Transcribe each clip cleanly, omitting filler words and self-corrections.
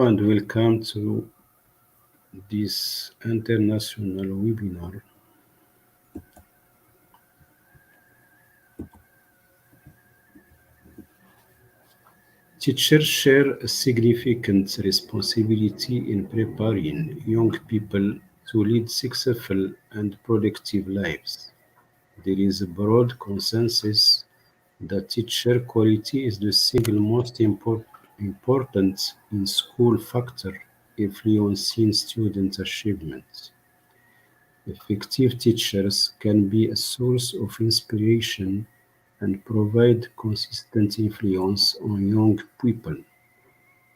Hello and welcome to this international webinar. Teachers share a significant responsibility in preparing young people to lead successful and productive lives. There is a broad consensus that teacher quality is the single most important in-school factor influencing student achievement. Effective teachers can be a source of inspiration and provide consistent influence on young people.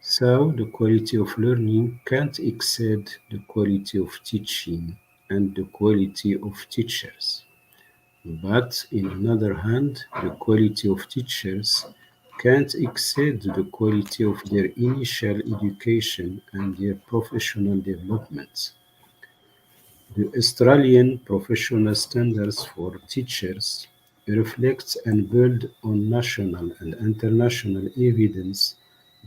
So the quality of learning can't exceed the quality of teaching and the quality of teachers. But on the other hand, the quality of teachers can't exceed the quality of their initial education and their professional development. The Australian Professional Standards for Teachers reflects and build on national and international evidence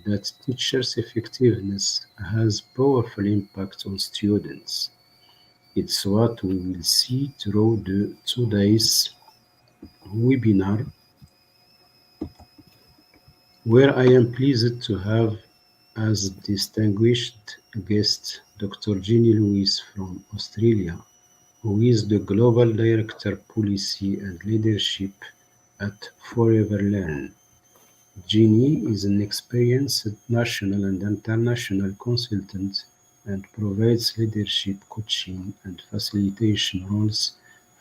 that teachers' effectiveness has powerful impact on students. It's what we will see through today's webinar, where I am pleased to have as distinguished guest Dr. Jenny Lewis from Australia, who is the Global Director Policy and Leadership at Forever Learn. Jeannie is an experienced national and international consultant and provides leadership coaching and facilitation roles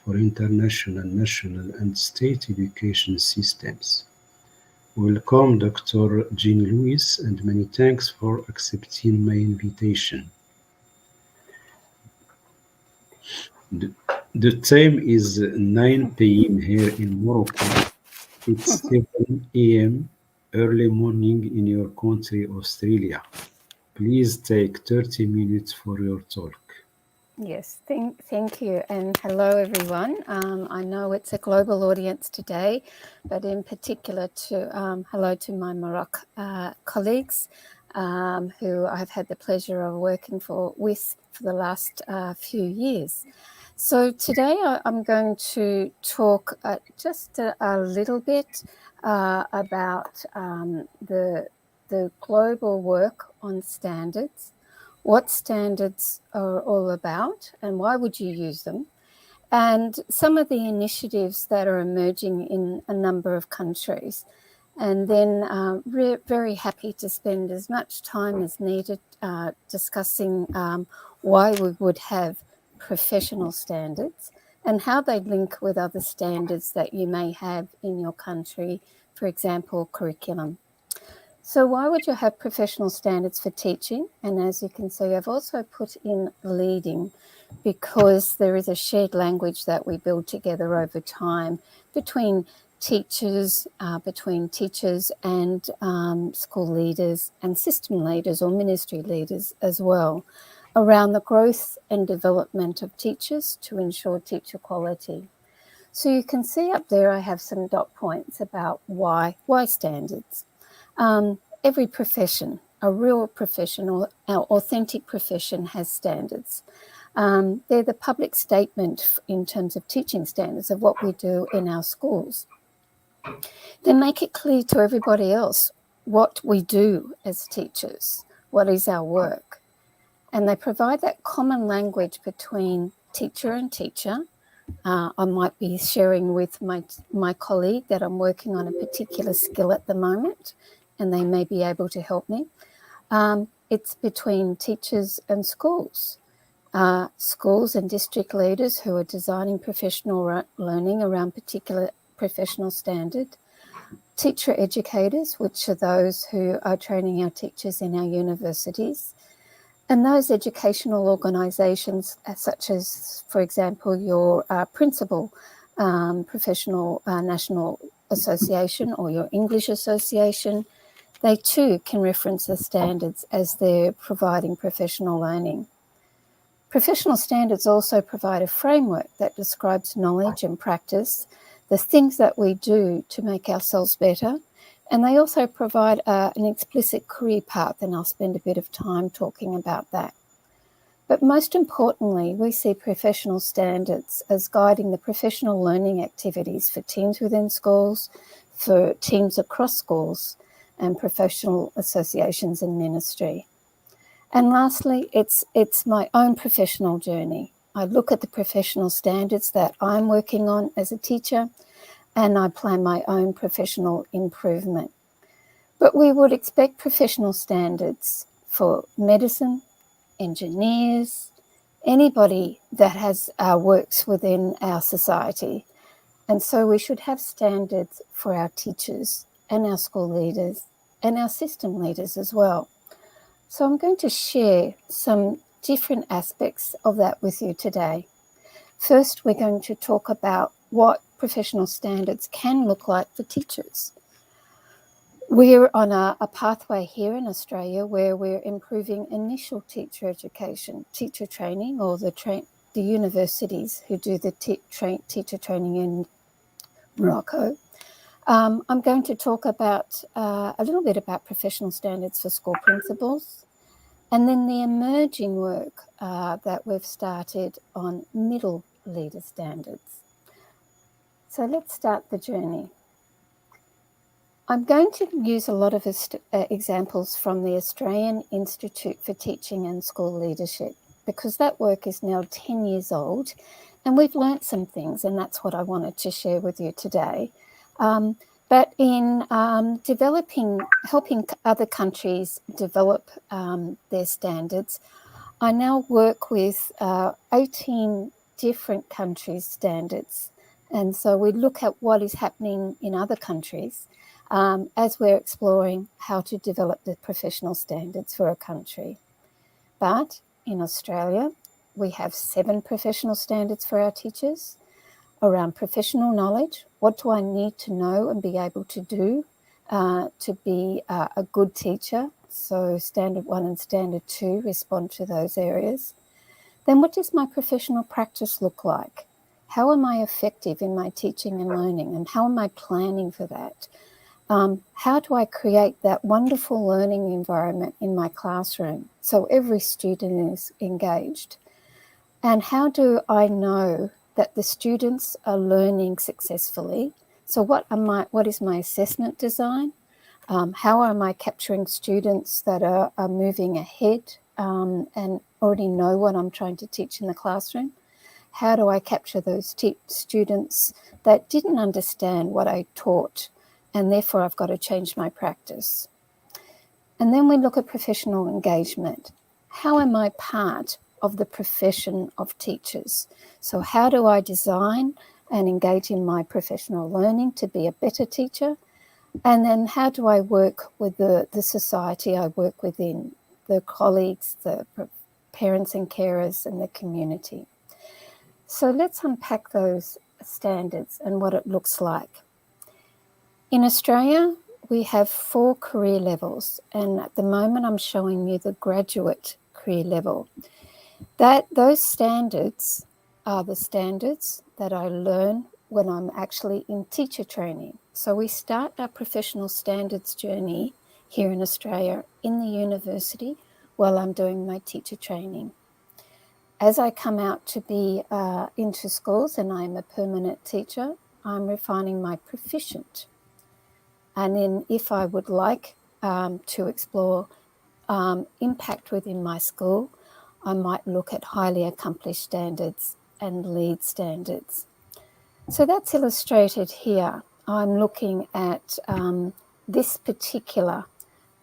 for international, national, and state education systems. Welcome, Dr. Jeannie Lewis, and many thanks for accepting my invitation. The time is 9 p.m. here in Morocco. It's 7 a.m. early morning in your country, Australia. Please take 30 minutes for your talk. Yes, thank you, and hello everyone. I know it's a global audience today, but in particular hello to my Morocco colleagues who I've had the pleasure of working with for the last few years. So today I'm going to talk just a little bit about the global work on standards, what standards are all about and why would you use them, and some of the initiatives that are emerging in a number of countries. And then very happy to spend as much time as needed discussing why we would have professional standards and how they link with other standards that you may have in your country, for example, curriculum. So why would you have professional standards for teaching? And as you can see, I've also put in leading because there is a shared language that we build together over time between teachers and school leaders and system leaders or ministry leaders as well, around the growth and development of teachers to ensure teacher quality. So you can see up there I have some dot points about why standards. Every profession, a real professional, our authentic profession has standards. They're the public statement in terms of teaching standards of what we do in our schools. They make it clear to everybody else what we do as teachers, what is our work. And they provide that common language between teacher and teacher. I might be sharing with my colleague that I'm working on a particular skill at the moment, and they may be able to help me. It's between teachers and schools. Schools and district leaders who are designing professional learning around particular professional standard. Teacher educators, which are those who are training our teachers in our universities. And those educational organisations, such as, for example, your principal professional national association or your English association, they too can reference the standards as they're providing professional learning. Professional standards also provide a framework that describes knowledge and practice, the things that we do to make ourselves better, And they also provide an explicit career path, and I'll spend a bit of time talking about that. But most importantly, we see professional standards as guiding the professional learning activities for teams within schools, for teams across schools, and professional associations and ministry. And lastly, it's my own professional journey. I look at the professional standards that I'm working on as a teacher, and I plan my own professional improvement. But we would expect professional standards for medicine, engineers, anybody that has works within our society. And so we should have standards for our teachers and our school leaders and our system leaders as well. So I'm going to share some different aspects of that with you today. First, we're going to talk about what professional standards can look like for teachers. We're on a pathway here in Australia where we're improving initial teacher education, teacher training, or the universities who do the teacher training in Morocco. I'm going to talk about a little bit about professional standards for school principals, and then the emerging work that we've started on middle leader standards. So let's start the journey. I'm going to use a lot of examples from the Australian Institute for Teaching and School Leadership, because that work is now 10 years old and we've learnt some things, and that's what I wanted to share with you today. But in helping other countries develop their standards, I now work with 18 different countries' standards. And so we look at what is happening in other countries as we're exploring how to develop the professional standards for a country. But in Australia, we have 7 professional standards for our teachers around professional knowledge. What do I need to know and be able to do to be a good teacher? So Standard 1 and Standard 2 respond to those areas. Then what does my professional practice look like? How am I effective in my teaching and learning, and how am I planning for that? How do I create that wonderful learning environment in my classroom so every student is engaged? And how do I know that the students are learning successfully? So what is my assessment design? How am I capturing students that are moving ahead and already know what I'm trying to teach in the classroom? How do I capture those students that didn't understand what I taught, and therefore I've got to change my practice? And then we look at professional engagement. How am I part of the profession of teachers? So how do I design and engage in my professional learning to be a better teacher? And then how do I work with the society I work within, the colleagues, the parents and carers, and the community? So let's unpack those standards and what it looks like. In Australia, we have 4 career levels, and at the moment I'm showing you the graduate career level. Those standards are the standards that I learn when I'm actually in teacher training. So we start our professional standards journey here in Australia in the university while I'm doing my teacher training. As I come out to be into schools and I'm a permanent teacher, I'm refining my proficient. And then if I would like to explore impact within my school, I might look at highly accomplished standards and lead standards. So that's illustrated here. I'm looking at this particular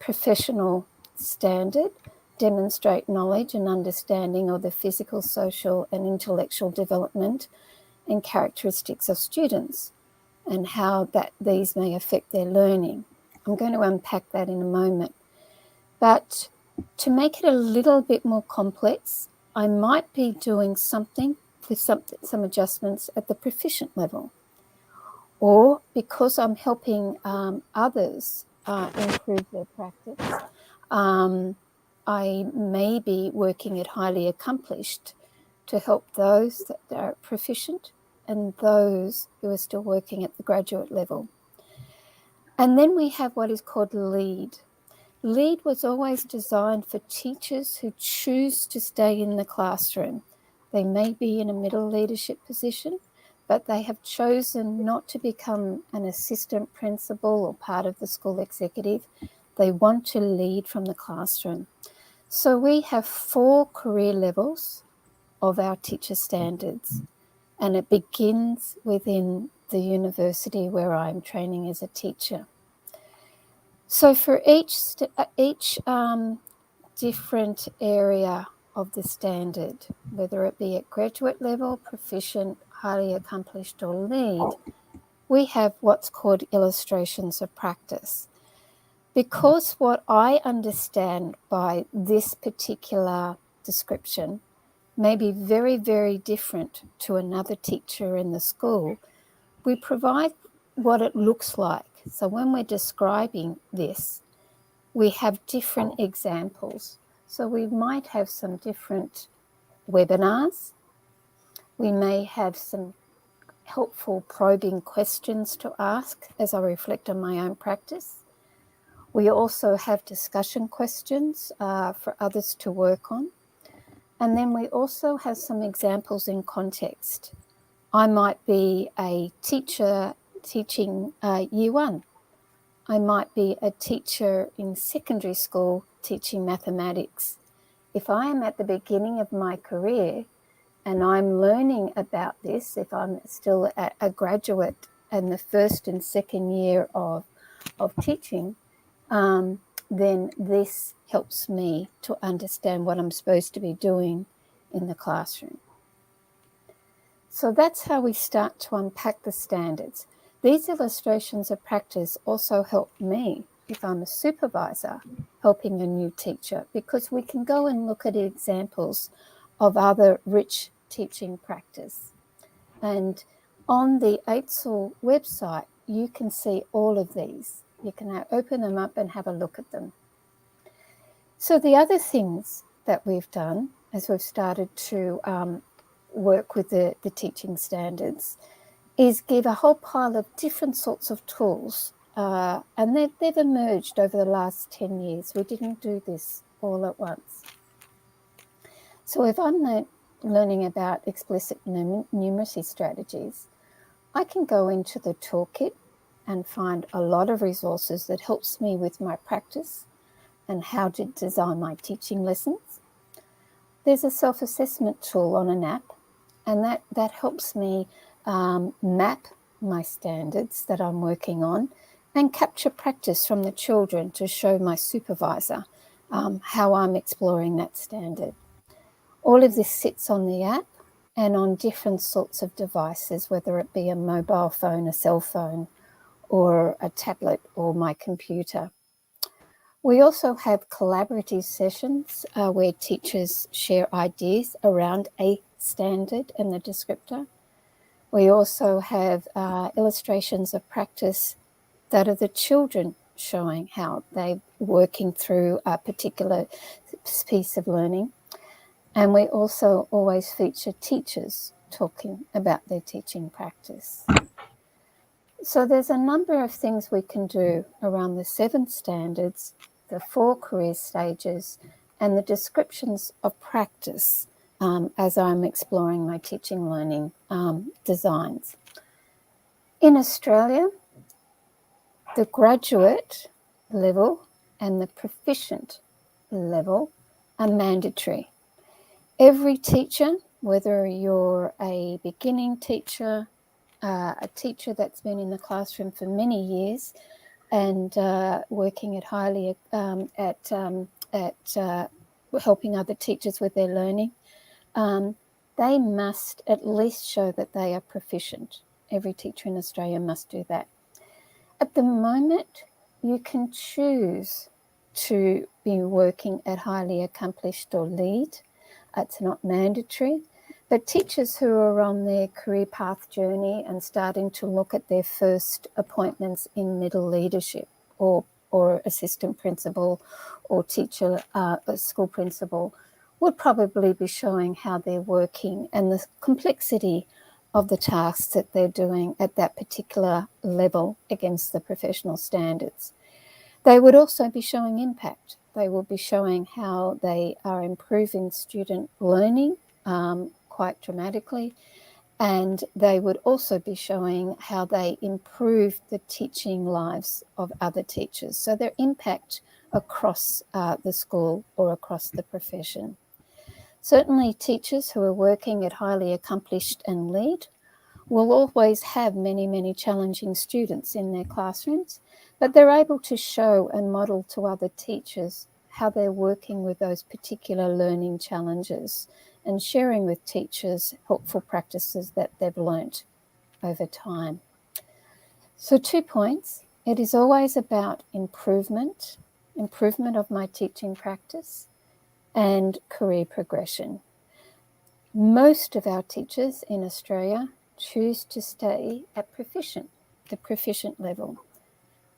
professional standard, demonstrate knowledge and understanding of the physical, social and intellectual development and characteristics of students, and how these may affect their learning. I'm going to unpack that in a moment. But to make it a little bit more complex, I might be doing something with some adjustments at the proficient level. Or because I'm helping others improve their practice, I may be working at highly accomplished to help those that are proficient and those who are still working at the graduate level. And then we have what is called lead. Lead was always designed for teachers who choose to stay in the classroom. They may be in a middle leadership position, but they have chosen not to become an assistant principal or part of the school executive. They want to lead from the classroom. So we have 4 career levels of our teacher standards, and it begins within the university where I'm training as a teacher. So for each different area of the standard, whether it be at graduate level, proficient, highly accomplished, or lead, we have what's called illustrations of practice. Because what I understand by this particular description may be very, very different to another teacher in the school, we provide what it looks like. So when we're describing this, we have different examples. So we might have some different webinars. We may have some helpful probing questions to ask as I reflect on my own practice. We also have discussion questions for others to work on. And then we also have some examples in context. I might be a teacher teaching year 1. I might be a teacher in secondary school teaching mathematics. If I am at the beginning of my career and I'm learning about this, if I'm still a graduate in the first and second year of teaching, then this helps me to understand what I'm supposed to be doing in the classroom. So that's how we start to unpack the standards. These illustrations of practice also help me if I'm a supervisor helping a new teacher, because we can go and look at examples of other rich teaching practice. And on the AITSL website, you can see all of these. You can open them up and have a look at them. So the other things that we've done as we've started to work with the teaching standards is give a whole pile of different sorts of tools, and they've emerged over the last 10 years. We didn't do this all at once. So if I'm learning about explicit numeracy strategies, I can go into the toolkit and find a lot of resources that helps me with my practice and how to design my teaching lessons. There's a self-assessment tool on an app, and that helps me map my standards that I'm working on and capture practice from the children to show my supervisor how I'm exploring that standard. All of this sits on the app and on different sorts of devices, whether it be a mobile phone, a cell phone, or a tablet or my computer. We also have collaborative sessions where teachers share ideas around a standard and the descriptor. We also have illustrations of practice that are the children showing how they're working through a particular piece of learning. And we also always feature teachers talking about their teaching practice. So there's a number of things we can do around the 7 standards, the 4 career stages, and the descriptions of practice as I'm exploring my teaching learning designs. In Australia, the graduate level and the proficient level are mandatory. Every teacher, whether you're a beginning teacher, a teacher that's been in the classroom for many years and working at highly helping other teachers with their learning, they must at least show that they are proficient. Every teacher in Australia must do that. At the moment, you can choose to be working at highly accomplished or lead. It's not mandatory. But teachers who are on their career path journey and starting to look at their first appointments in middle leadership or assistant principal or teacher, school principal, would probably be showing how they're working and the complexity of the tasks that they're doing at that particular level against the professional standards. They would also be showing impact. They will be showing how they are improving student learning quite dramatically, and they would also be showing how they improve the teaching lives of other teachers. So their impact across the school or across the profession. Certainly teachers who are working at highly accomplished and lead will always have many, many challenging students in their classrooms, but they're able to show and model to other teachers how they're working with those particular learning challenges and sharing with teachers helpful practices that they've learnt over time. So 2 points. It is always about improvement of my teaching practice and career progression. Most of our teachers in Australia choose to stay at the proficient level,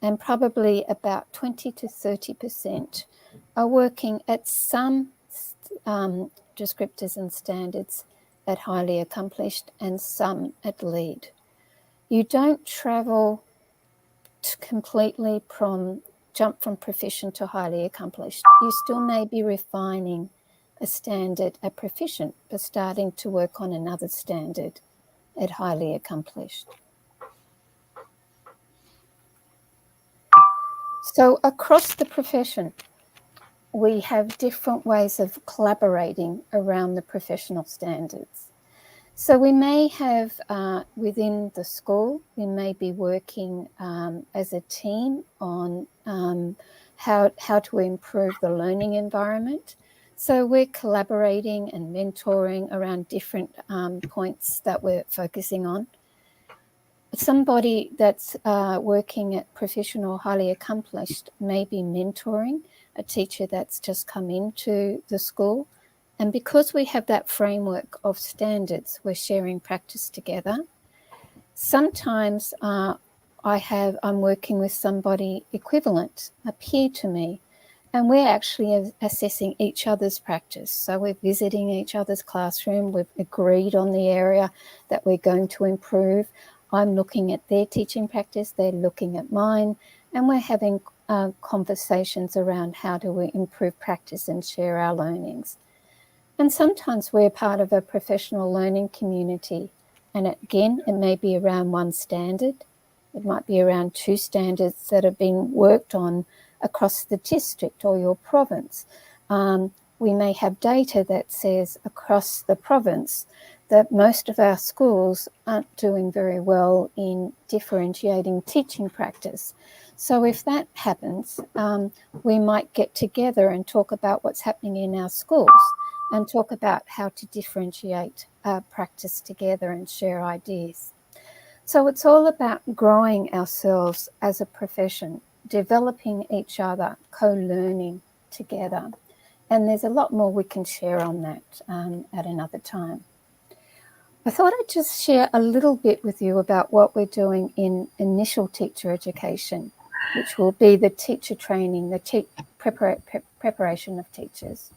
and probably about 20 to 30% are working at some descriptors and standards at highly accomplished and some at lead. You don't travel completely jump from proficient to highly accomplished. You still may be refining a standard at proficient, but starting to work on another standard at highly accomplished. So across the profession, we have different ways of collaborating around the professional standards. So we may have within the school, we may be working as a team on how to improve the learning environment. So we're collaborating and mentoring around different points that we're focusing on. Somebody that's working at professional, highly accomplished may be mentoring a teacher that's just come into the school. And because we have that framework of standards, we're sharing practice together. Sometimes I'm working with somebody equivalent, a peer to me, and we're actually assessing each other's practice. So we're visiting each other's classroom. We've agreed on the area that we're going to improve. I'm looking at their teaching practice, they're looking at mine, and we're having conversations around how do we improve practice and share our learnings. And sometimes we're part of a professional learning community. And again, it may be around one standard. It might be around 2 standards that are being worked on across the district or your province. We may have data that says across the province that most of our schools aren't doing very well in differentiating teaching practice. So if that happens, we might get together and talk about what's happening in our schools and talk about how to differentiate practice together and share ideas. So it's all about growing ourselves as a profession, developing each other, co-learning together. And there's a lot more we can share on that at another time. I thought I'd just share a little bit with you about what we're doing in initial teacher education, which will be the teacher training, the preparation of teachers.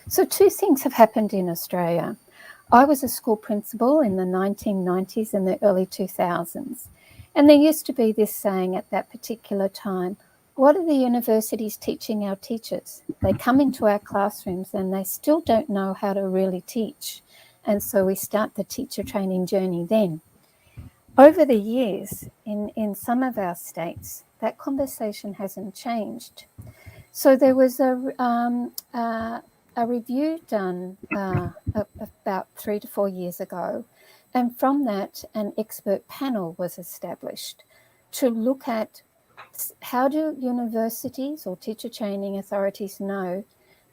So 2 things have happened in Australia. I was a school principal in the 1990s and the early 2000s. And there used to be this saying at that particular time, what are the universities teaching our teachers? They come into our classrooms and they still don't know how to really teach. And so we start the teacher training journey then. Over the years, in some of our states, that conversation hasn't changed. So there was a review done about 3 to 4 years ago, and from that an expert panel was established to look at how do universities or teacher training authorities know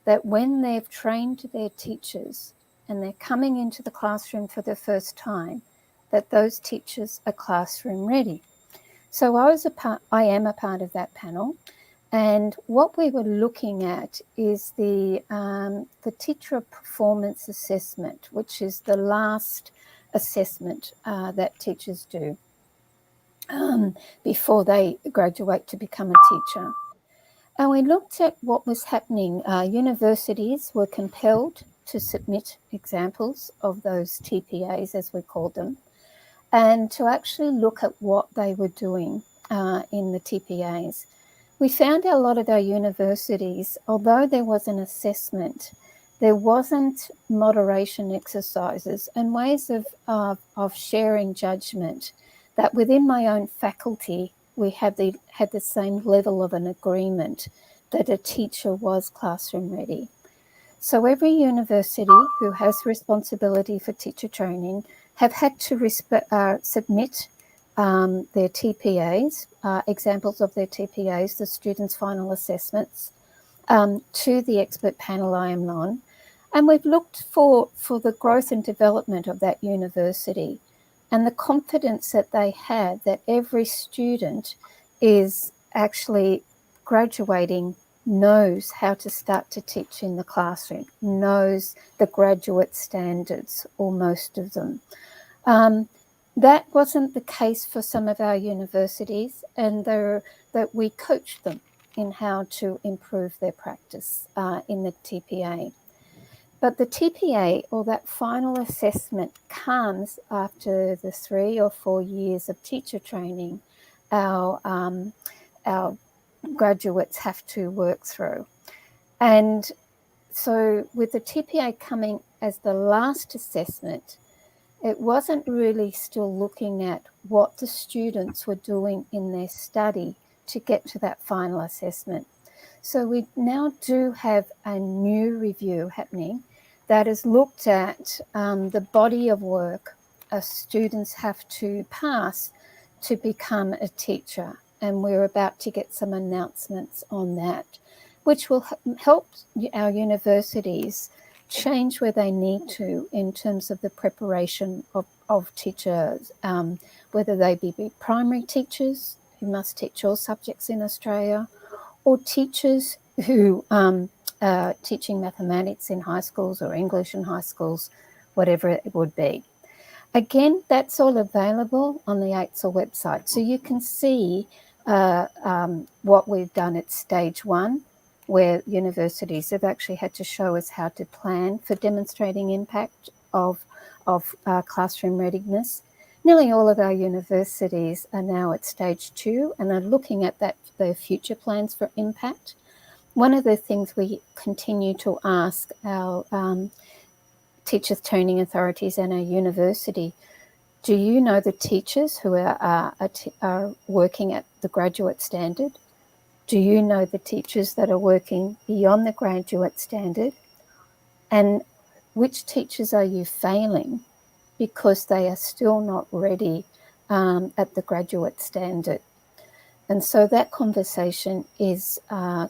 that when they've trained their teachers and they're coming into the classroom for the first time, that those teachers are classroom ready. So I am a part of that panel. And what we were looking at is the teacher performance assessment, which is the last assessment that teachers do before they graduate to become a teacher. And we looked at what was happening. Universities were compelled to submit examples of those TPAs, as we call them, and to actually look at what they were doing in the TPAs. We found a lot of our universities, although there was an assessment, there wasn't moderation exercises and ways of sharing judgment, that within my own faculty we had the same level of an agreement that a teacher was classroom ready. So every university who has responsibility for teacher training have had to submit their TPAs, examples of their TPAs, the students' final assessments, to the expert panel I am on. And we've looked for the growth and development of that university and the confidence that they have that every student is actually graduating, knows how to start to teach in the classroom, knows the graduate standards, or most of them. That wasn't the case for some of our universities, and that we coached them in how to improve their practice in the TPA. But the TPA, or that final assessment, comes after the 3 or 4 years of teacher training our graduates have to work through. And so with the TPA coming as the last assessment, it wasn't really still looking at what the students were doing in their study to get to that final assessment. So we now do have a new review happening that has looked at the body of work students have to pass to become a teacher. And we're about to get some announcements on that, which will help our universities change where they need to in terms of the preparation of teachers, whether they be primary teachers who must teach all subjects in Australia, or teachers who are teaching mathematics in high schools or English in high schools, whatever it would be. Again, that's all available on the AITSL website. So you can see what we've done at stage 1, where universities have actually had to show us how to plan for demonstrating impact of classroom readiness. Nearly all of our universities are now at stage 2 and are looking at their future plans for impact. One of the things we continue to ask our teachers training authorities and our university, do you know the teachers who are working at the graduate standard? Do you know the teachers that are working beyond the graduate standard? And which teachers are you failing because they are still not ready at the graduate standard? And so that conversation is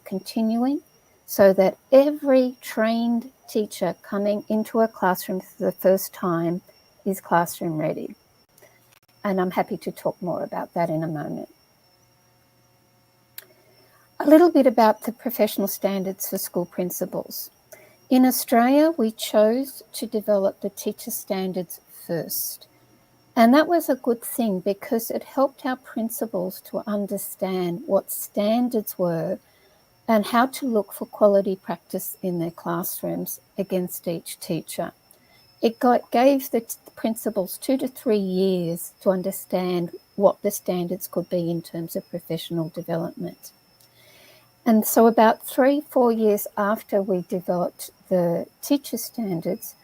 continuing so that every trained teacher coming into a classroom for the first time is classroom ready. And I'm happy to talk more about that in a moment. A little bit about the professional standards for school principals. In Australia, we chose to develop the teacher standards first. And that was a good thing because it helped our principals to understand what standards were and how to look for quality practice in their classrooms against each teacher. It gave the principals 2 to 3 years to understand what the standards could be in terms of professional development. And so about 3-4 years after we developed the teacher standards,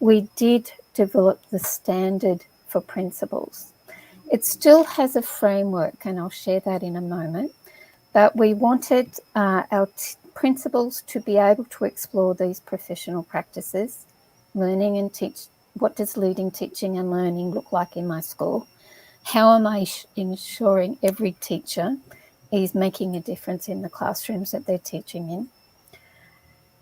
we did develop the standard for principals. It still has a framework, and I'll share that in a moment, but we wanted our principals to be able to explore these professional practices, learning and teach. What does leading, teaching and learning look like in my school? How am I ensuring every teacher is making a difference in the classrooms that they're teaching in?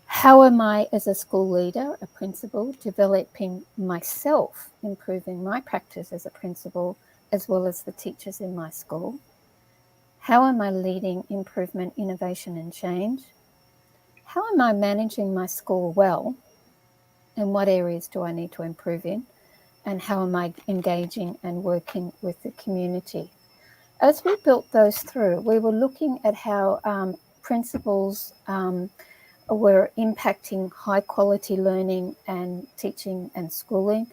How am I, as a school leader, a principal, developing myself, improving my practice as a principal, as well as the teachers in my school? How am I leading improvement, innovation and change? How am I managing my school well? And what areas do I need to improve in? And how am I engaging and working with the community? As we built those through, we were looking at how principals were impacting high quality learning and teaching and schooling,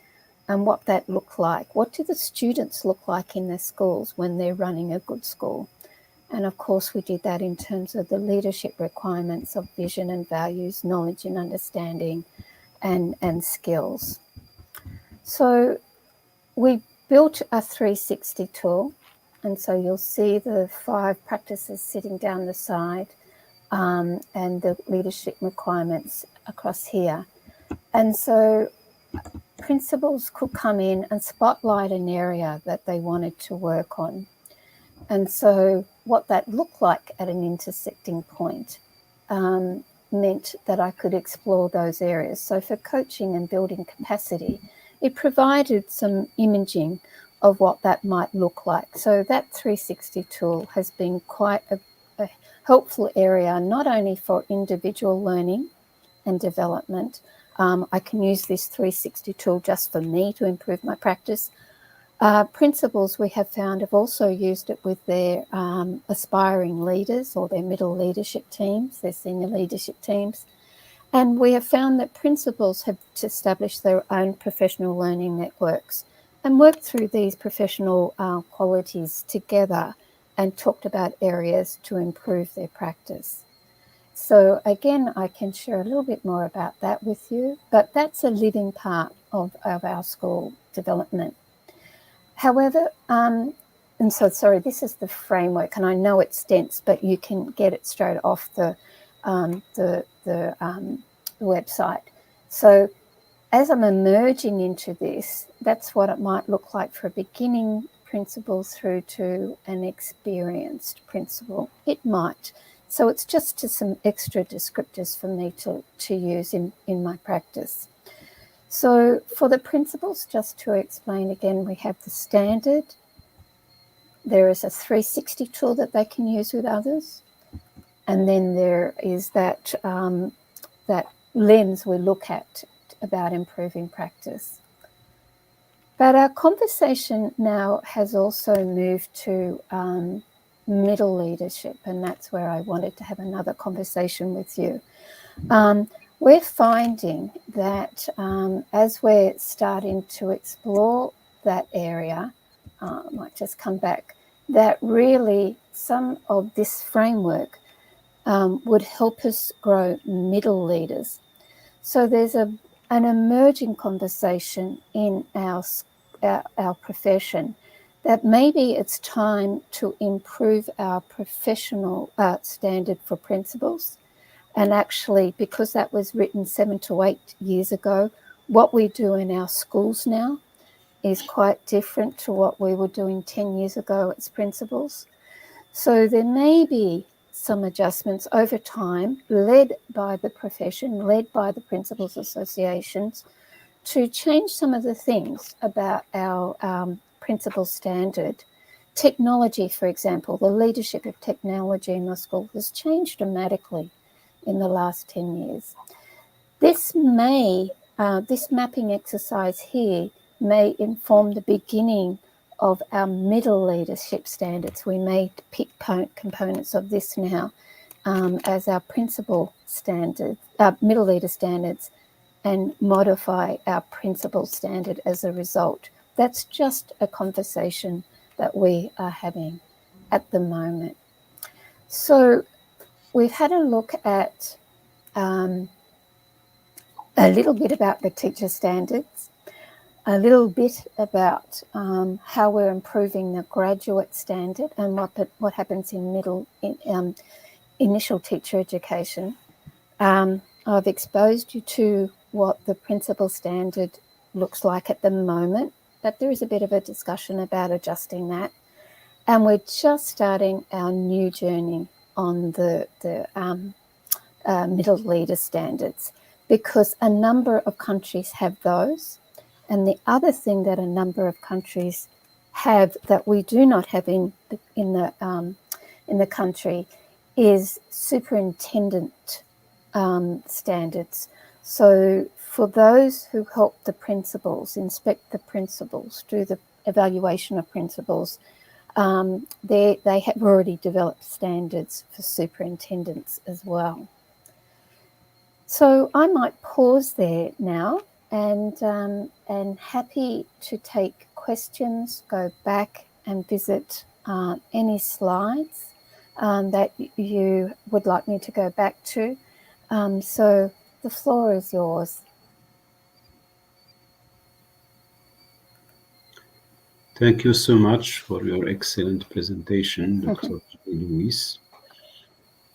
and what that looked like. What do the students look like in their schools when they're running a good school? And of course, we did that in terms of the leadership requirements of vision and values, knowledge and understanding, and skills. So we built a 360 tool, and so you'll see the 5 practices sitting down the side, and the leadership requirements across here. And so principals could come in and spotlight an area that they wanted to work on. And so what that looked like at an intersecting point meant that I could explore those areas. So for coaching and building capacity, it provided some imaging of what that might look like. So that 360 tool has been quite a helpful area, not only for individual learning and development. I can use this 360 tool just for me to improve my practice. Principals, we have found, have also used it with their aspiring leaders or their middle leadership teams, their senior leadership teams. And we have found that principals have established their own professional learning networks and worked through these professional qualities together and talked about areas to improve their practice. So again, I can share a little bit more about that with you, but that's a living part of our school development. However, and so, sorry, this is the framework, and I know it's dense, but you can get it straight off the website. So as I'm emerging into this, that's what it might look like for a beginning principal through to an experienced principal. It might. So it's just some extra descriptors for me to use in my practice. So for the principles, just to explain again, we have the standard. There is a 360 tool that they can use with others. And then there is that, that lens we look at about improving practice. But our conversation now has also moved to middle leadership, and that's where I wanted to have another conversation with you. We're finding that as we're starting to explore that area, I might just come back, that really some of this framework would help us grow middle leaders. So there's an emerging conversation in our profession that maybe it's time to improve our professional standard for principals. And actually, because that was written 7 to 8 years ago, what we do in our schools now is quite different to what we were doing 10 years ago as principals. So there may be some adjustments over time, led by the profession, led by the principals associations, to change some of the things about our principal standard. Technology, for example, the leadership of technology in the school has changed dramatically in the last 10 years. This mapping exercise here may inform the beginning of our middle leadership standards. We may pick components of this now as our principal standard, middle leader standards, and modify our principal standard as a result. That's just a conversation that we are having at the moment. So we've had a look at a little bit about the teacher standards, a little bit about how we're improving the graduate standard and what happens in initial teacher education. I've exposed you to what the principal standard looks like at the moment, but there is a bit of a discussion about adjusting that. And we're just starting our new journey on the middle leader standards, because a number of countries have those. And the other thing that a number of countries have that we do not have in the country is superintendent standards. So for those who help the principals, inspect the principals, do the evaluation of principals, they have already developed standards for superintendents as well. So I might pause there now and happy to take questions, go back and visit any slides that you would like me to go back to. So the floor is yours. Thank you so much for your excellent presentation, Dr. Louise,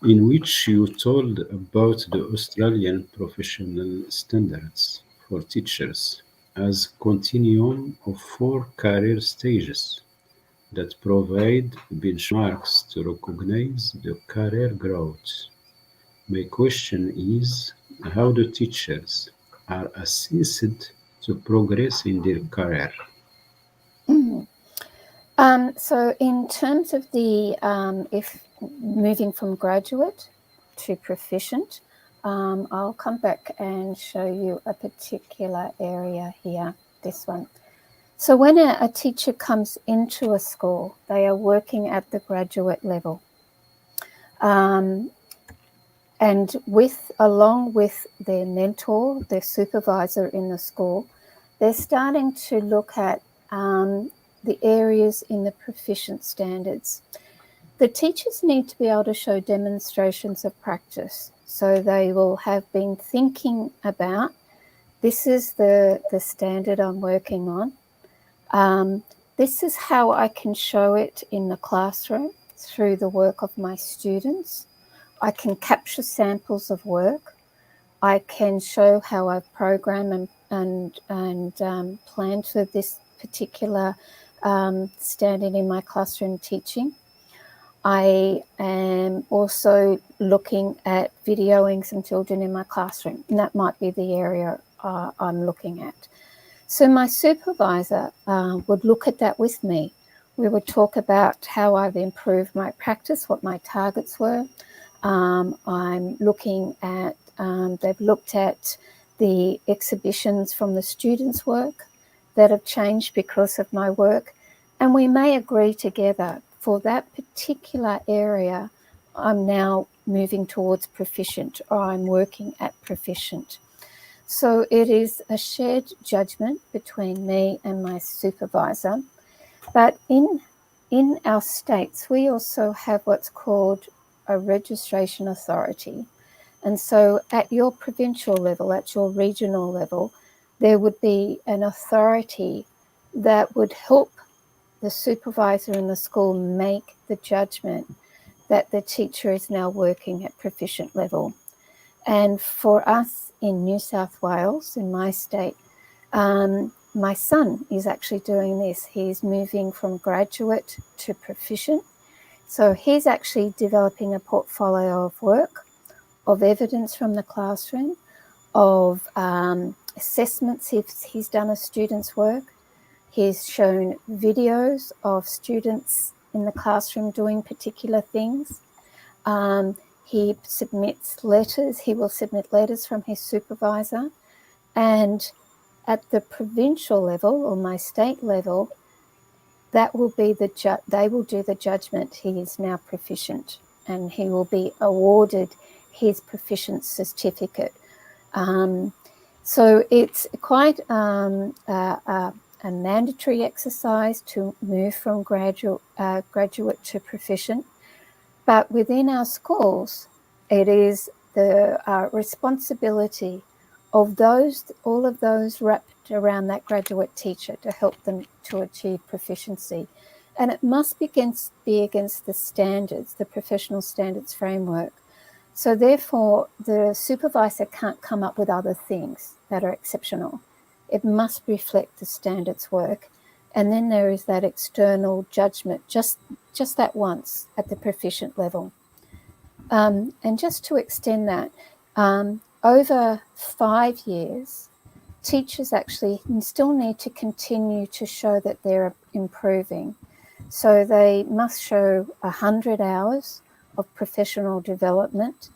in which you told about the Australian professional standards for teachers as continuum of four career stages that provide benchmarks to recognize the career growth. My question is how do teachers are assessed to progress in their career? So in terms of the, if moving from graduate to proficient, I'll come back and show you a particular area here, this one. So when a teacher comes into a school, they are working at the graduate level. And along with their mentor, their supervisor in the school, they're starting to look at the areas in the proficient standards. The teachers need to be able to show demonstrations of practice. So they will have been thinking about, this is the standard I'm working on. This is how I can show it in the classroom through the work of my students. I can capture samples of work. I can show how I've programmed and planned for this particular standard in my classroom teaching. I am also looking at videoing some children in my classroom, and that might be the area I'm looking at. So my supervisor would look at that with me. We would talk about how I've improved my practice, what my targets were. I'm looking at, they've looked at the exhibitions from the students' work that have changed because of my work. And we may agree together for that particular area, I'm now moving towards proficient, or I'm working at proficient. So it is a shared judgment between me and my supervisor. But in our states, we also have what's called a registration authority. And so at your provincial level, at your regional level, there would be an authority that would help the supervisor in the school make the judgment that the teacher is now working at proficient level. And for us in New South Wales, in my state, my son is actually doing this. He's moving from graduate to proficient. So he's actually developing a portfolio of work, of evidence from the classroom, of assessments if he's done a student's work. He's shown videos of students in the classroom doing particular things. He submits letters. He will submit letters from his supervisor. And at the provincial level or my state level, that will be they will do the judgment. He is now proficient and he will be awarded his proficient certificate. So it's quite a mandatory exercise to move from graduate to proficient. But within our schools, it is the responsibility of all of those wrapped around that graduate teacher to help them to achieve proficiency. And it must be against the standards, the professional standards framework. So therefore, the supervisor can't come up with other things that are exceptional. It must reflect the standards work. And then there is that external judgment, just that once at the proficient level. And just to extend that, over 5 years, teachers actually still need to continue to show that they're improving. So they must show 100 hours of professional development,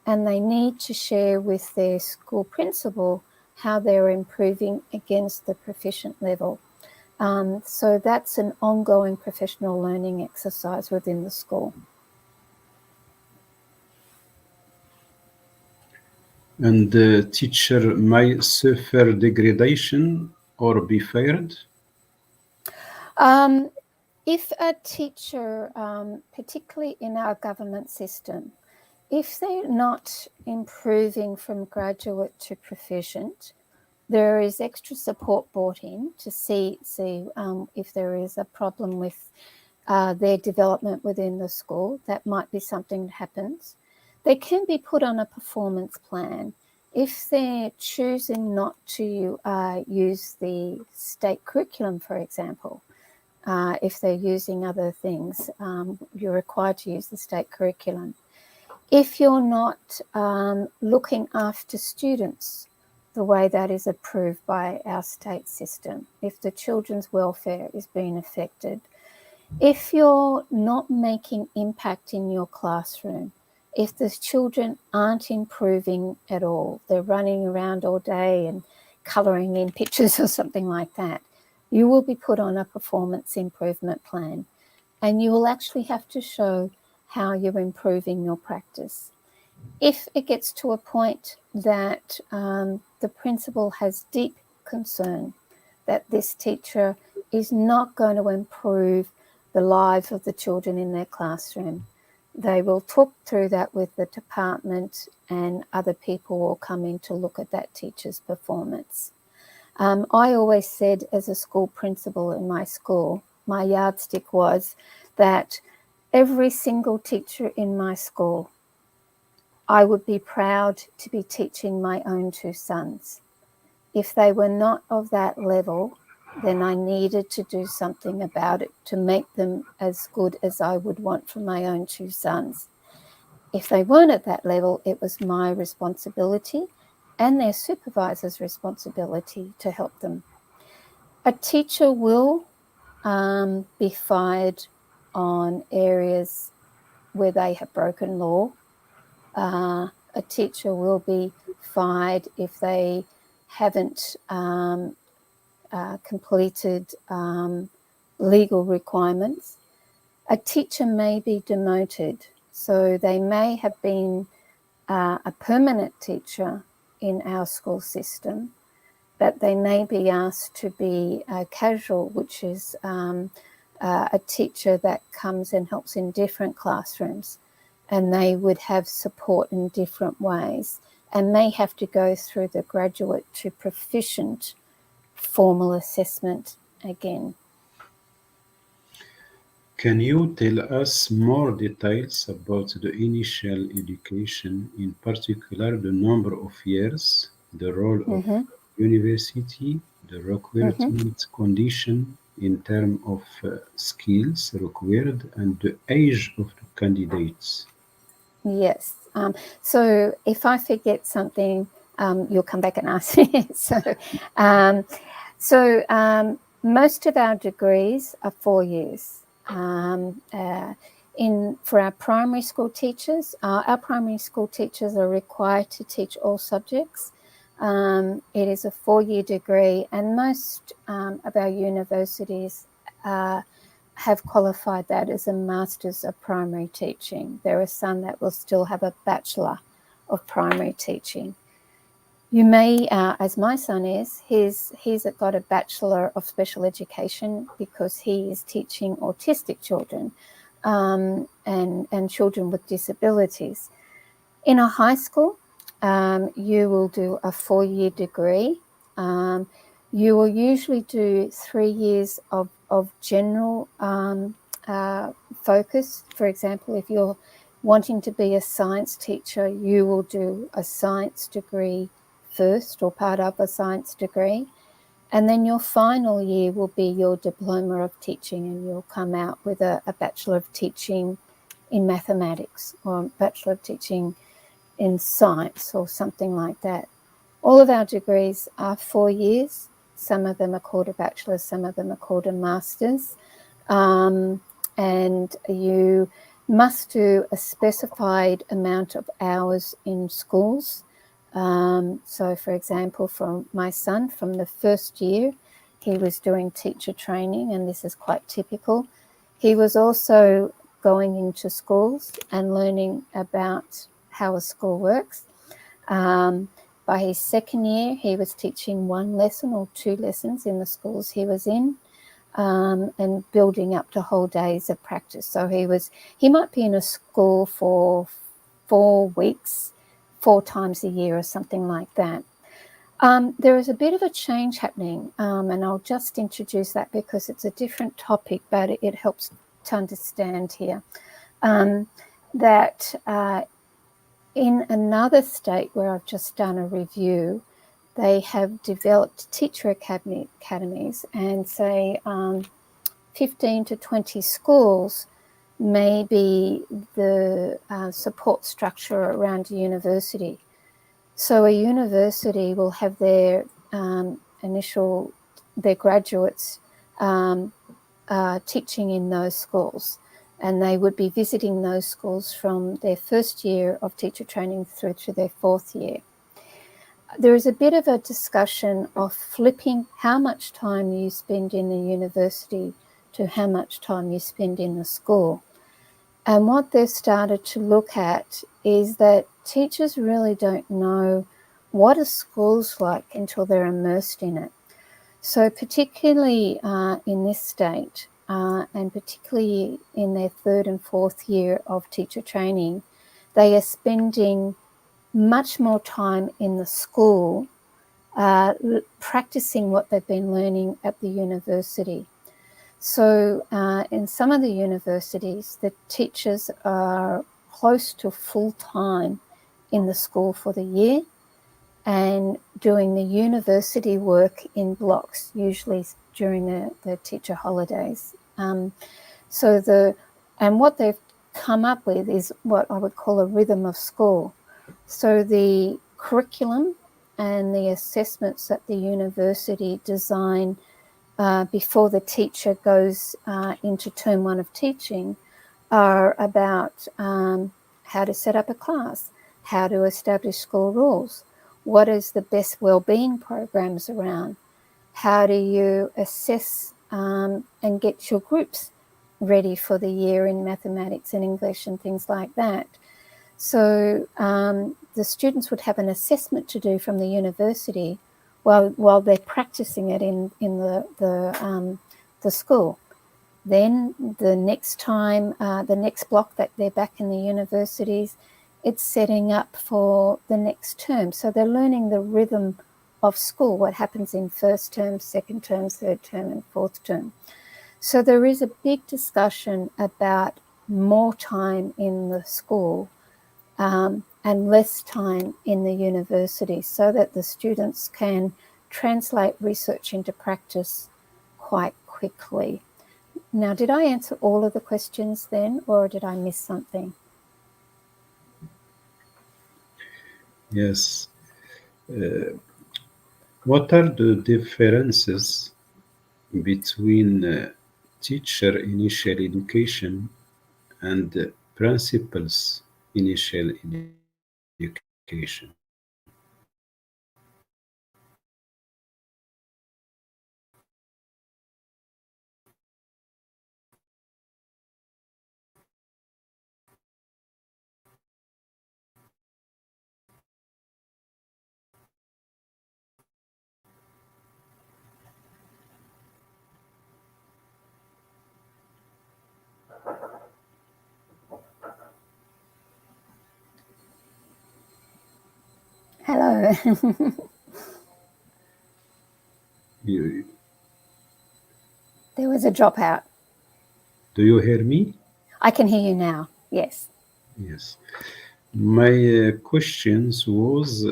and they need to share with their school principal how they're improving against the proficient level. So that's an ongoing professional learning exercise within the school. And the teacher may suffer degradation or be fired. Um, if a teacher, particularly in our government system, if they're not improving from graduate to proficient, there is extra support brought in to see if there is a problem with their development within the school. That might be something that happens. They can be put on a performance plan. If they're choosing not to use the state curriculum, for example, if they're using other things, you're required to use the state curriculum. If you're not looking after students the way that is approved by our state system, if the children's welfare is being affected, if you're not making impact in your classroom, if the children aren't improving at all, they're running around all day and colouring in pictures or something like that, you will be put on a performance improvement plan, and you will actually have to show how you're improving your practice. If it gets to a point that the principal has deep concern that this teacher is not going to improve the lives of the children in their classroom, they will talk through that with the department, and other people will come in to look at that teacher's performance. I always said, as a school principal in my school, my yardstick was that every single teacher in my school, I would be proud to be teaching my own two sons. If they were not of that level, then I needed to do something about it to make them as good as I would want for my own two sons. If they weren't at that level, it was my responsibility and their supervisor's responsibility to help them. A teacher will be fired on areas where they have broken law. A teacher will be fired if they haven't completed legal requirements. A teacher may be demoted, so they may have been a permanent teacher in our school system, but they may be asked to be a casual, which is a teacher that comes and helps in different classrooms, and they would have support in different ways and may have to go through the graduate to proficient formal assessment again. Can you tell us more details about the initial education, in particular the number of years, the role of Mm-hmm. university, the Mm-hmm. recruitment condition in terms of skills required, and the age of the candidates? Yes. So if I forget something, you'll come back and ask me. Um, most of our degrees are 4 years. For our primary school teachers are required to teach all subjects. It is a 4-year degree, and most of our universities have qualified that as a Master's of Primary Teaching. There are some that will still have a Bachelor of Primary Teaching. You may, as my son is, he's got a Bachelor of Special Education because he is teaching autistic children and children with disabilities. In a high school, you will do a 4-year degree. You will usually do 3 years of general focus. For example, if you're wanting to be a science teacher, you will do a science degree first, or part of a science degree. And then your final year will be your diploma of teaching, and you'll come out with a Bachelor of Teaching in mathematics, or a Bachelor of Teaching in science, or something like that. All of our degrees are 4 years. Some of them are called a bachelor's, some of them are called a master's. And you must do a specified amount of hours in schools. So, for example, for my son, from the first year, he was doing teacher training, and this is quite typical. He was also going into schools and learning about how a school works. By his second year, he was teaching one lesson or two lessons in the schools he was in, and building up to whole days of practice. So he might be in a school for 4 weeks, 4 times a year or something like that. There is a bit of a change happening, and I'll just introduce that because it's a different topic, but it helps to understand here. That in another state where I've just done a review, they have developed teacher academies, and say 15 to 20 schools may be the support structure around a university. So a university will have their graduates teaching in those schools, and they would be visiting those schools from their first year of teacher training through to their 4th year. There is a bit of a discussion of flipping how much time you spend in the university to how much time you spend in the school. And what they've started to look at is that teachers really don't know what a school's like until they're immersed in it. So particularly in this state, and particularly in their 3rd and 4th year of teacher training, they are spending much more time in the school practicing what they've been learning at the university. So in some of the universities, the teachers are close to full-time in the school for the year and doing the university work in blocks, usually during the teacher holidays. And what they've come up with is what I would call a rhythm of school. So the curriculum and the assessments that the university design before the teacher goes into term 1 of teaching are about how to set up a class, how to establish school rules, what is the best wellbeing programs around, how do you assess and get your groups ready for the year in mathematics and English and things like that. So the students would have an assessment to do from the university while they're practicing it in the school. Then the next time, the next block that they're back in the universities, it's setting up for the next term. So they're learning the rhythm of school, what happens in first term, second term, third term, and fourth term. So there is a big discussion about more time in the school and less time in the university so that the students can translate research into practice quite quickly. Now, did I answer all of the questions then, or did I miss something? Yes. What are the differences between teacher initial education and principal's initial education? Hello. You, There was a dropout. do you hear me? I can hear you now. Yes. Yes. My questions was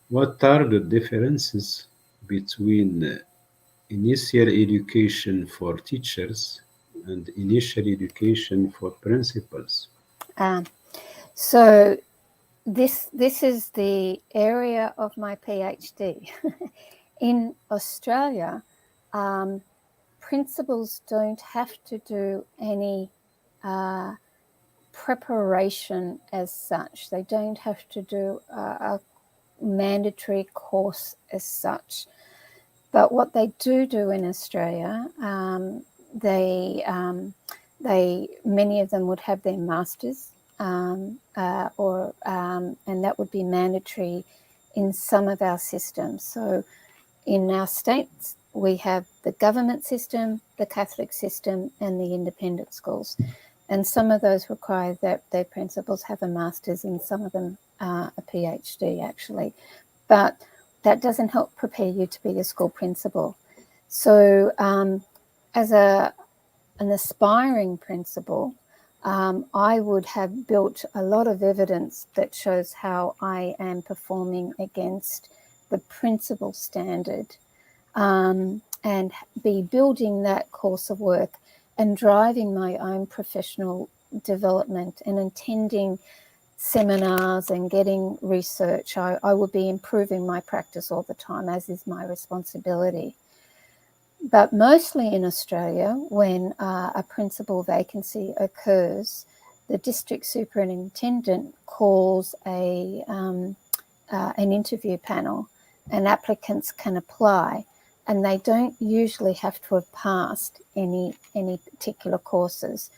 what are the differences between initial education for teachers and initial education for principals? Um, so this is the area of my PhD. In Australia, principals don't have to do any preparation as such. They don't have to do a mandatory course as such. But what they do in Australia, many of them would have their masters and that would be mandatory in some of our systems. So in our states, we have the government system, the Catholic system, and the independent schools. And some of those require that their principals have a master's, in some of them a PhD, actually. But that doesn't help prepare you to be a school principal. So as an aspiring principal, I would have built a lot of evidence that shows how I am performing against the principal standard, and be building that course of work and driving my own professional development and attending seminars and getting research. I would be improving my practice all the time, as is my responsibility. But mostly in Australia, when a principal vacancy occurs, the district superintendent calls an interview panel, and applicants can apply, and they don't usually have to have passed any particular courses.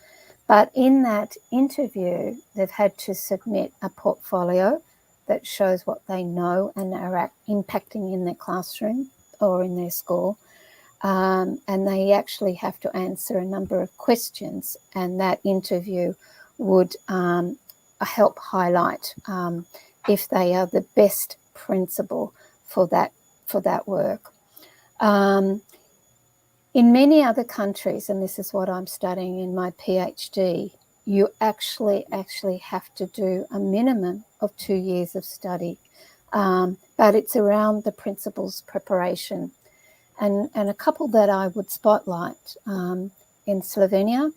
But in that interview, they've had to submit a portfolio that shows what they know and are impacting in their classroom or in their school. And they actually have to answer a number of questions, and that interview would help highlight if they are the best principal for that work. In many other countries, and this is what I'm studying in my PhD, you actually have to do a minimum of 2 years of study, but it's around the principal's preparation. And a couple that I would spotlight in Slovenia.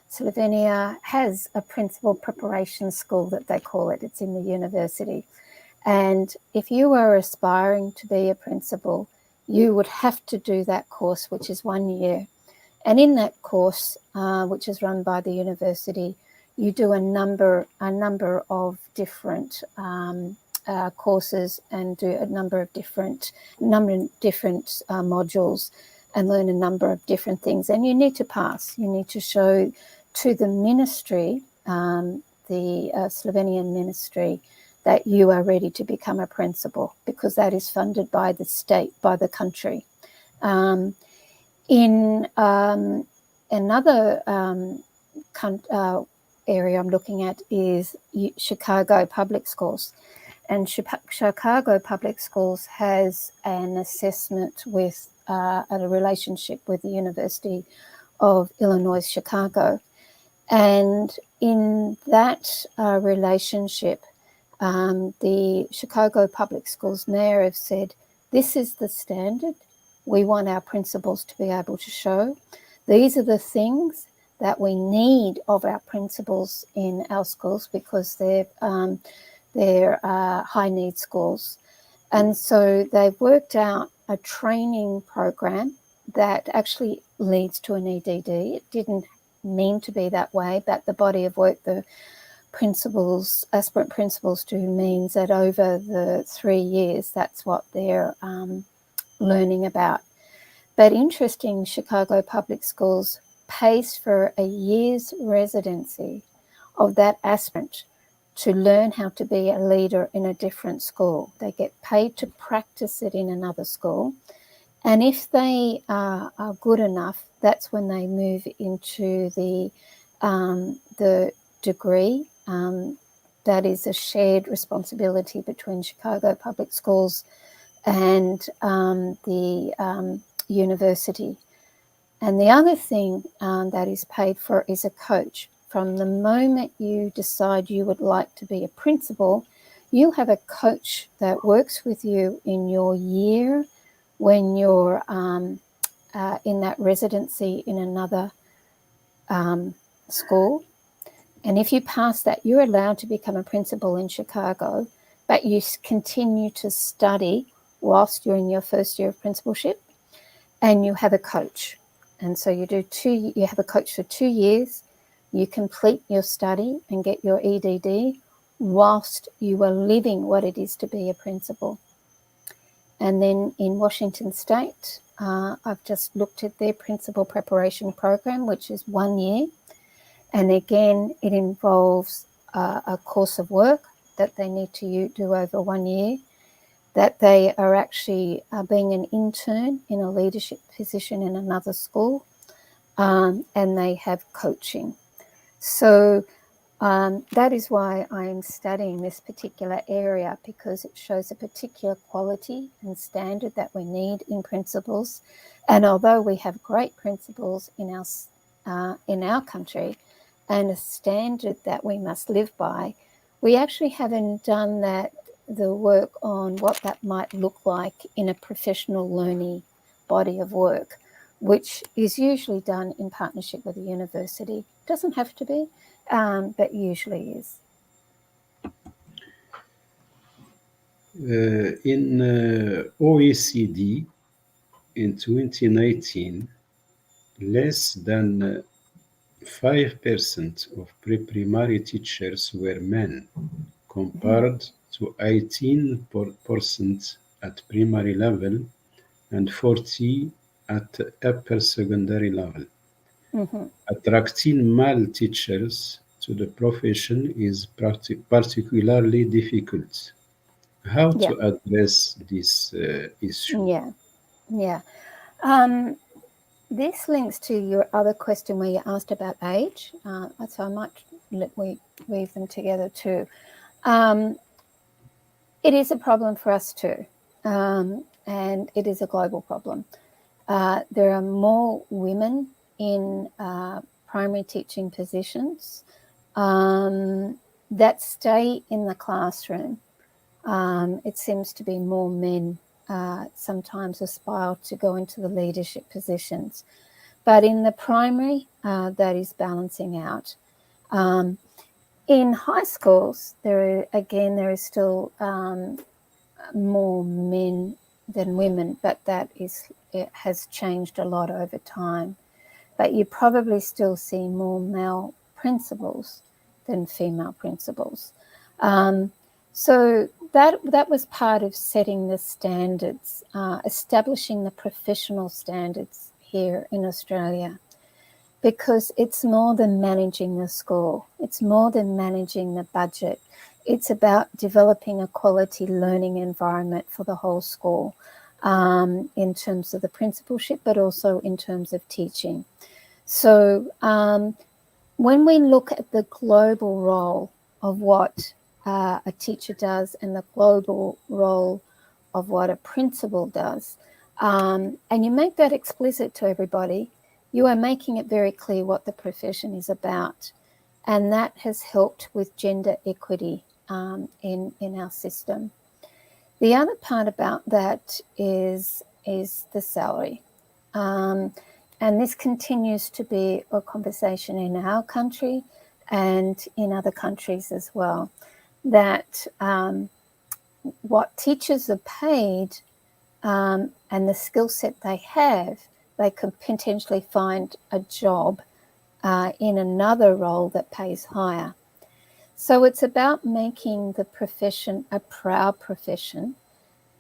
Slovenia has a principal preparation school that they call it. It's in the university. And if you are aspiring to be a principal, you would have to do that course, which is 1 year. And in that course, which is run by the university, you do a number of different courses and do a number of different modules and learn a number of different things. And you need to pass. You need to show to the ministry, the Slovenian ministry, that you are ready to become a principal, because that is funded by the state, by the country. In another area I'm looking at is Chicago Public Schools. And Chicago Public Schools has an assessment with a relationship with the University of Illinois Chicago. And in that relationship, the Chicago Public Schools mayor have said, this is the standard we want our principals to be able to show. These are the things that we need of our principals in our schools, because they're high need schools. And so they've worked out a training program that actually leads to an EDD. It didn't mean to be that way, but the body of work the aspirant principals do means that over the 3 years, that's what they're learning about. But interesting, Chicago Public Schools pays for a year's residency of that aspirant to learn how to be a leader in a different school. They get paid to practice it in another school. And if they are good enough, that's when they move into the degree. That is a shared responsibility between Chicago Public Schools and the university. And the other thing that is paid for is a coach. From the moment you decide you would like to be a principal, you'll have a coach that works with you in your year when you're in that residency in another school. And if you pass that, you're allowed to become a principal in Chicago, but you continue to study whilst you're in your first year of principalship, and you have a coach. And so you have a coach for 2 years. You complete your study and get your EDD whilst you are living what it is to be a principal. And then in Washington State, I've just looked at their principal preparation program, which is 1 year. And again, it involves a course of work that they need to do over 1 year, that they are actually being an intern in a leadership position in another school, and they have coaching. So that is why I'm studying this particular area, because it shows a particular quality and standard that we need in principals. And although we have great principals in our country and a standard that we must live by, we actually haven't done the work on what that might look like in a professional learning body of work, which is usually done in partnership with a university. Doesn't have to be, but usually is. In OECD in 2019, less than 5% of pre-primary teachers were men, compared to 18% at primary level and 40 at upper secondary level. Mm-hmm. Attracting male teachers to the profession is particularly difficult. How Yeah, to address this issue? yeah, yeah. Um, this links to your other question where you asked about age. So I might weave them together too. Um, it is a problem for us too, and it is a global problem. There are more women in primary teaching positions that stay in the classroom. It seems to be more men sometimes aspire to go into the leadership positions. But in the primary, that is balancing out. In high schools, there is still more men than women, but it has changed a lot over time. But you probably still see more male principals than female principals. So that was part of setting the standards, establishing the professional standards here in Australia, because it's more than managing the school. It's more than managing the budget. It's about developing a quality learning environment for the whole school, in terms of the principalship, but also in terms of teaching. So when we look at the global role of what a teacher does and the global role of what a principal does, and you make that explicit to everybody, you are making it very clear what the profession is about. And that has helped with gender equity in our system. The other part about that is the salary. And this continues to be a conversation in our country and in other countries as well, that what teachers are paid and the skill set they have, they can potentially find a job in another role that pays higher. So it's about making the profession a proud profession.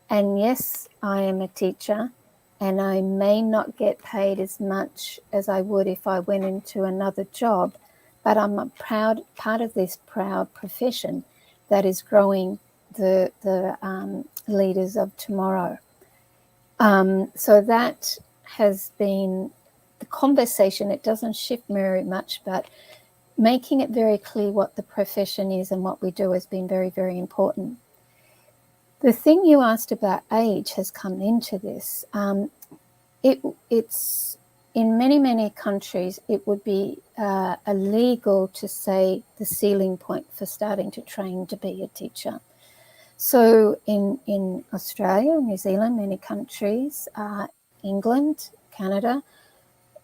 And yes, I am a teacher, and I may not get paid as much as I would if I went into another job, but I'm a proud part of this proud profession that is growing the leaders of tomorrow. So that has been the conversation. It doesn't shift very much, but making it very clear what the profession is and what we do has been very, very important. The thing you asked about age has come into this. It's in many, many countries, it would be illegal to say the ceiling point for starting to train to be a teacher. So in Australia, New Zealand, many countries, England, Canada,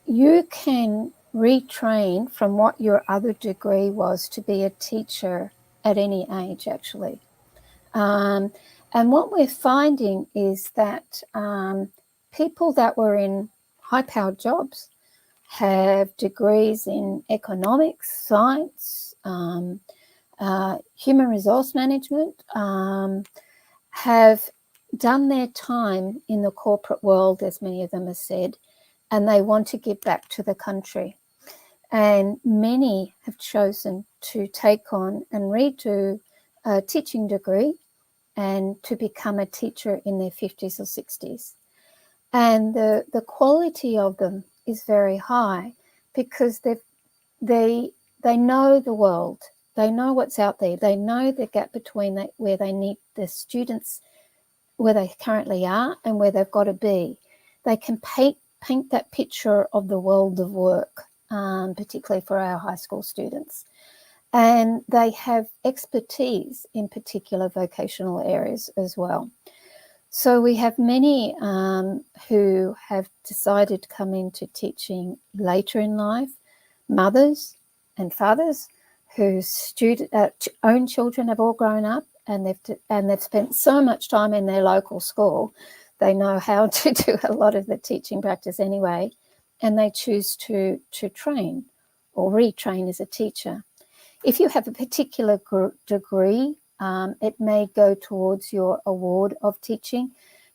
you can retrain from what your other degree was to be a teacher at any age, actually. And what we're finding is that people that were in high-powered jobs have degrees in economics, science, human resource management, have done their time in the corporate world, as many of them have said, and they want to give back to the country. And many have chosen to take on and redo a teaching degree and to become a teacher in their 50s or 60s. And the quality of them is very high because they know the world. They know what's out there. They know the gap between where they need the students, where they currently are and where they've got to be. They can paint that picture of the world of work, particularly for our high school students. And they have expertise in particular vocational areas as well. So we have many who have decided to come into teaching later in life, mothers and fathers whose own children have all grown up and they've spent so much time in their local school, they know how to do a lot of the teaching practice anyway, and they choose to train or retrain as a teacher. If you have a particular degree, it may go towards your award of teaching,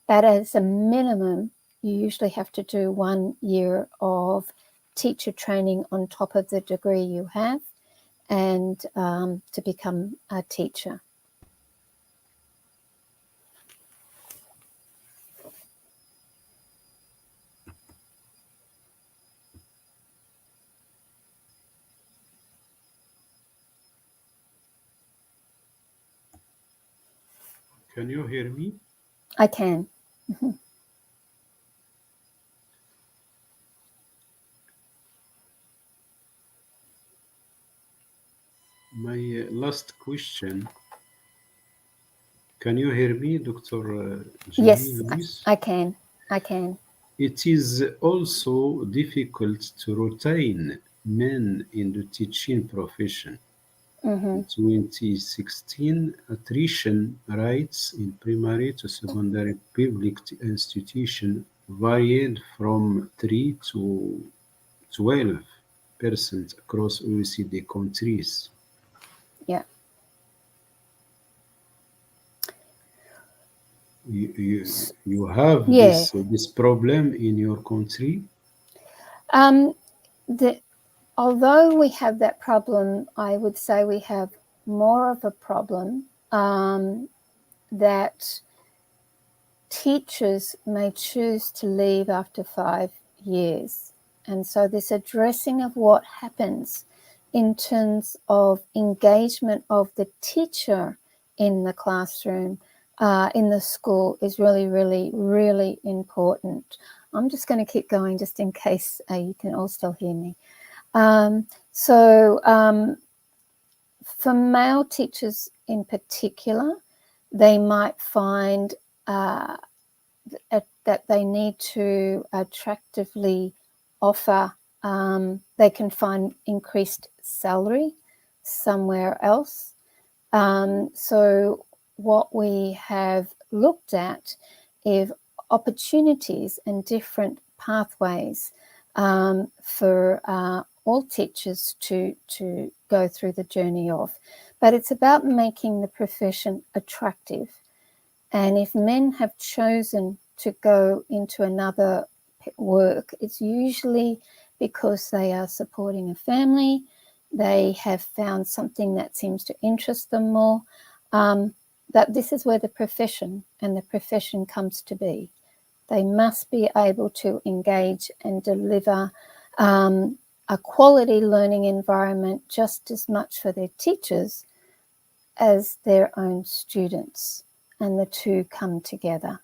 but as a minimum, you usually have to do 1 year of teacher training on top of the degree you have and to become a teacher. Can you hear me? I can. My last question. Can you hear me, Dr. Jenny Yes, Luis? I can. I can. It is also difficult to retain men in the teaching profession. Mm-hmm. In 2016, attrition rates in primary to secondary public institutions varied from 3 to 12% across OECD countries. Yeah. You have Yeah. this problem in your country? The Although we have that problem, I would say we have more of a problem that teachers may choose to leave after 5 years. And so this addressing of what happens in terms of engagement of the teacher in the classroom, in the school, is really, really, really important. I'm just going to keep going just in case you can all still hear me. For male teachers in particular, they might find that they need to attractively offer, they can find increased salary somewhere else. So what we have looked at is opportunities and different pathways for all teachers to go through the journey of. But it's about making the profession attractive. And if men have chosen to go into another work, it's usually because they are supporting a family, they have found something that seems to interest them more, that this is where the profession comes to be. They must be able to engage and deliver a quality learning environment just as much for their teachers as their own students, and the two come together.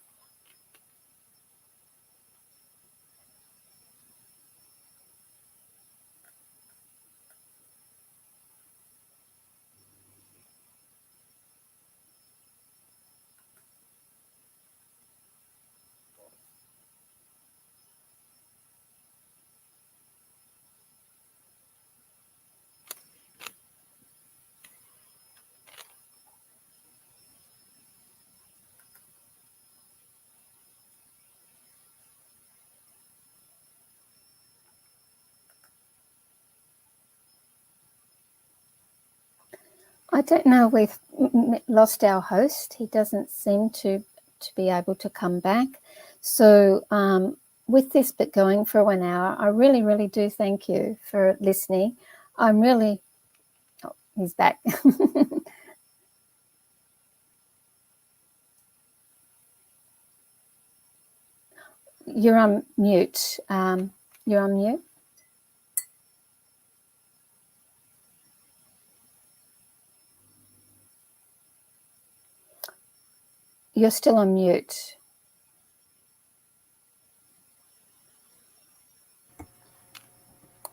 I don't know, we've lost our host. He doesn't seem to be able to come back. So with this bit going for 1 hour, I really, really do thank you for listening. I'm really, oh, he's back. You're on mute. You're on mute. You're still on mute.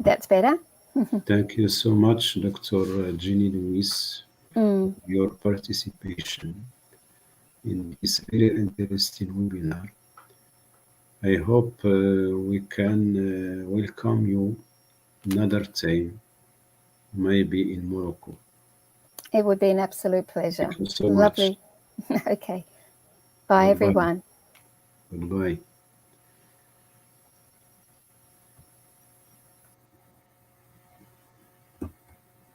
That's better. Thank you so much, Dr. Jenny Lewis, for your participation in this very interesting webinar. I hope we can welcome you another time, maybe in Morocco. It would be an absolute pleasure. Thank you so Lovely. much. Okay. Bye, Goodbye. everyone. Goodbye.